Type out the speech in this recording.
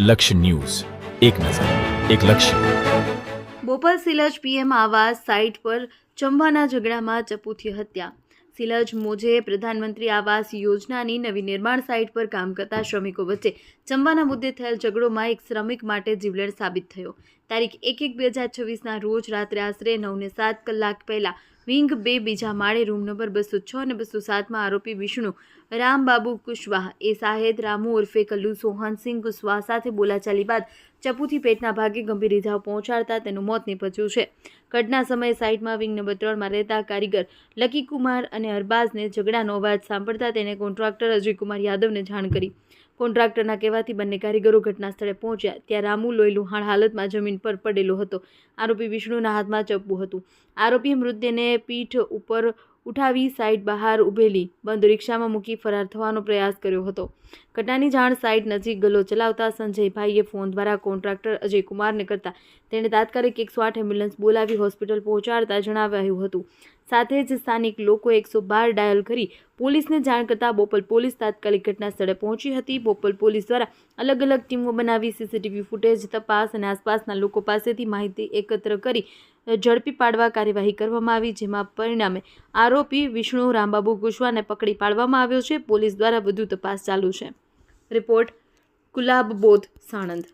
લક્ષ્ય ન્યૂઝ, એક નજર, એક લક્ષ્ય. બોપલ સિલજ પીએમ આવાસ સાઇટ પર ચંબાના ઝઘડામાં ચપુથી હત્યા. સિલજ મોજે પ્રધાનમંત્રી આવાસ યોજનાની નવી નિર્માણ સાઇટ પર કામ કરતા શ્રમિકો વચ્ચે ચંબાના મુદ્દે થયેલ ઝઘડોમાં એક શ્રમિક માટે જીવલેણ સાબિત થયો. તારીખ 1/1/2026ના રોજ રાત્રે આશરે 9:07 કલાક પહેલા વિંગ 2 બીજા માળે રૂમ નંબર 206 અને 207માં આરોપી વિષ્ણુ રામબાબુ કુશવાહ એ શાહેદ રામુ ઉર્ફે કલ્લુ સોહનસિંહ કુશવાહ સાથે બોલાચાલી બાદ ચપુથી પેટના ભાગે ગંભીર ઇજાઓ પહોંચાડતા તેનું મોત નીપજ્યું છે. ઘટના સમયે સાઇટમાં વિંગ નંબર 3માં રહેતા કારીગર લકી કુમાર અને અરબાઝને ઝઘડાનો અવાજ સાંભળતા તેને કોન્ટ્રાક્ટર અજયકુમાર યાદવને જાણ કરી. કોન્ટ્રાક્ટરના કહેવાથી બંને કારીગરો ઘટના સ્થળે પહોંચ્યા. ત્યાં રામુ લોહી લુહાણ હાલતમાં જમીન પર પડેલો હતો. આરોપી વિષ્ણુના હાથમાં ચપ્પુ હતું. આરોપીએ મૃતદેહને પીઠ ઉપર ઉઠાવી સાઇટ બહાર ઉભેલી બંધ રિક્ષામાં મૂકી ફરાર થવાનો પ્રયાસ કર્યો હતો. ઘટનાની જાણ સાઇટ નજીક ગલ્લો ચલાવતા સંજયભાઈએ ફોન દ્વારા કોન્ટ્રાક્ટર અજયકુમારને કરતા તેણે તાત્કાલિક 108 એમ્બ્યુલન્સ બોલાવી હોસ્પિટલ પહોંચાડતા જણાવાયું હતું. સાથે જ સ્થાનિક લોકોએ 112 ડાયલ કરી પોલીસને જાણ કરતા બોપલ પોલીસ તાત્કાલિક ઘટના સ્થળે પહોંચી હતી. બોપલ પોલીસ દ્વારા અલગ અલગ ટીમો બનાવી સીસીટીવી ફૂટેજ તપાસ અને આસપાસના લોકો પાસેથી માહિતી એકત્ર કરી ઝડપી પાડવા કાર્યવાહી કરવામાં આવી, જેમાં પરિણામે આરોપી વિષ્ણુ રામબાબુ કુશવાહને પકડી પાડવામાં આવ્યો છે. પોલીસ દ્વારા વધુ તપાસ ચાલુ છે. રિપોર્ટ કુલાબ બોધ, સાણંદ.